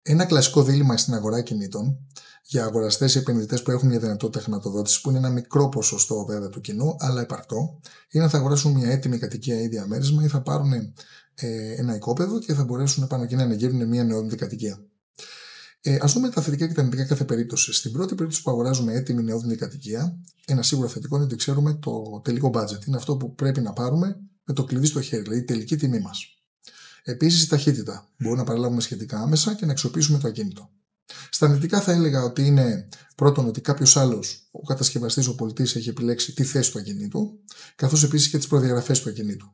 Ένα κλασικό δίλημμα στην αγορά κινήτων για αγοραστές ή επενδυτές που έχουν μια δυνατότητα χρηματοδότησης, που είναι ένα μικρό ποσοστό βέβαια του κοινού, αλλά επαρκτό, είναι αν θα αγοράσουν μια έτοιμη κατοικία ή διαμέρισμα ή θα πάρουν ένα οικόπεδο και θα μπορέσουν πάνω εκεί να ανοιγεύουν μια νεόδυνη κατοικία. Ας δούμε τα θετικά και τα αρνητικά κάθε περίπτωση. Στην πρώτη περίπτωση που αγοράζουμε έτοιμη νεόδυνη κατοικία, ένα σίγουρο θετικό είναι ότι ξέρουμε το τελικό budget. Είναι αυτό που πρέπει να πάρουμε με το κλειδί στο χέρι, δηλαδή η τελική τιμή μας. Επίσης, η ταχύτητα. Μπορούμε να παραλάβουμε σχετικά άμεσα και να αξιοποιήσουμε το ακίνητο. Στα αρνητικά θα έλεγα ότι είναι πρώτον ότι κάποιος άλλος, ο κατασκευαστής, ο πολιτής, έχει επιλέξει τη θέση του ακινήτου, καθώς επίσης και τις προδιαγραφές του ακινήτου.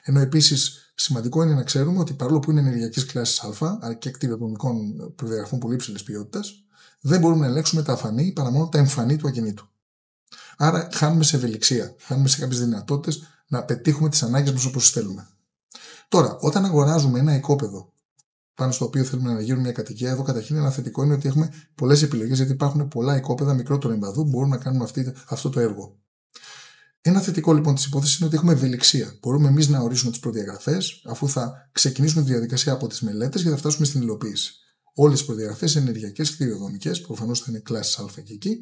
Ενώ επίσης σημαντικό είναι να ξέρουμε ότι παρόλο που είναι ενεργειακής κλάσης Α και κτηνιατρικών προδιαγραφών πολύ υψηλής ποιότητας, δεν μπορούμε να ελέγξουμε τα αφανή παρά μόνο τα εμφανή του ακινήτου. Άρα χάνουμε σε ευελιξία, χάνουμε σε κάποιες δυνατότητες να πετύχουμε τις ανάγκες μας όπως θέλουμε. Τώρα, όταν αγοράζουμε ένα οικόπεδο πάνω στο οποίο θέλουμε να αναγείρουμε μια κατοικία, εδώ καταρχήν ένα θετικό είναι ότι έχουμε πολλές επιλογές, γιατί υπάρχουν πολλά οικόπεδα μικρότερου εμβαδού που μπορούμε να κάνουμε αυτό το έργο. Ένα θετικό λοιπόν της υπόθεσης είναι ότι έχουμε ευελιξία. Μπορούμε εμείς να ορίσουμε τις προδιαγραφές, αφού θα ξεκινήσουμε τη διαδικασία από τις μελέτες και θα φτάσουμε στην υλοποίηση. Όλες τις προδιαγραφές ενεργειακές και κτηριοδομικές, προφανώς θα είναι κλάσεις Α και εκεί,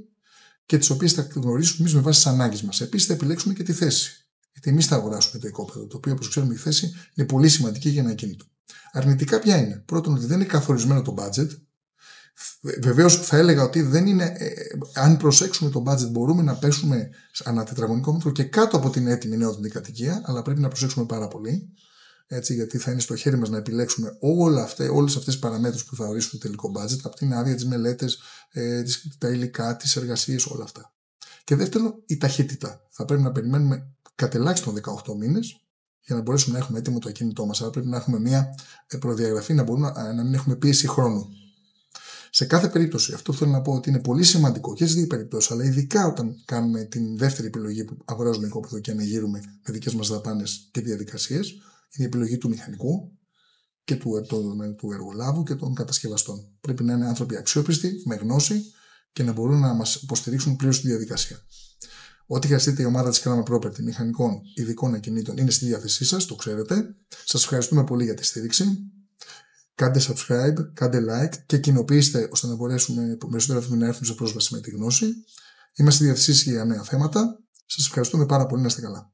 και τις οποίες θα γνωρίσουμε εμείς με βάση τις ανάγκες μας. Επίσης, θα επιλέξουμε και τη θέση. Γιατί εμείς θα αγοράσουμε το οικόπεδο, το οποίο, όπως ξέρουμε, η θέση είναι πολύ σημαντική για ένα ακίνητο. Αρνητικά ποια είναι? Πρώτον, ότι δεν είναι καθορισμένο το budget. Βεβαίως, θα έλεγα ότι δεν είναι. Αν προσέξουμε το budget, μπορούμε να πέσουμε ανά τετραγωνικό μέτρο και κάτω από την έτοιμη νεόδυνη κατοικία, αλλά πρέπει να προσέξουμε πάρα πολύ. Έτσι, γιατί θα είναι στο χέρι μας να επιλέξουμε όλες αυτές τις παραμέτρους που θα ορίσουν το τελικό budget, από την άδεια, τις μελέτες, τα υλικά, τις εργασίες, όλα αυτά. Και δεύτερον, η ταχύτητα. Θα πρέπει να περιμένουμε κατ' ελάχιστον 18 μήνες για να μπορέσουμε να έχουμε έτοιμο το ακίνητό μας. Άρα πρέπει να έχουμε μια προδιαγραφή, να μην έχουμε πίεση χρόνου. Σε κάθε περίπτωση, αυτό που θέλω να πω ότι είναι πολύ σημαντικό και στις δύο περιπτώσεις, αλλά ειδικά όταν κάνουμε την δεύτερη επιλογή που αγοράζουμε οικόπεδο και αναγείρουμε με δικές μας δαπάνες και διαδικασίες, είναι η επιλογή του μηχανικού και του εργολάβου και των κατασκευαστών. Πρέπει να είναι άνθρωποι αξιόπιστοι, με γνώση και να μπορούν να μας υποστηρίξουν πλήρως τη διαδικασία. Ό,τι χρειαστείτε, η ομάδα της Krama Property, μηχανικών, ειδικών ακινήτων, είναι στη διάθεσή σας, το ξέρετε. Σας ευχαριστούμε πολύ για τη στήριξη. Κάντε subscribe, κάντε like και κοινοποιήστε ώστε να μπορέσουμε περισσότερο να έρθουν σε πρόσβαση με τη γνώση. Είμαστε στη διάθεσή σας για νέα θέματα. Σας ευχαριστούμε πάρα πολύ, να είστε καλά.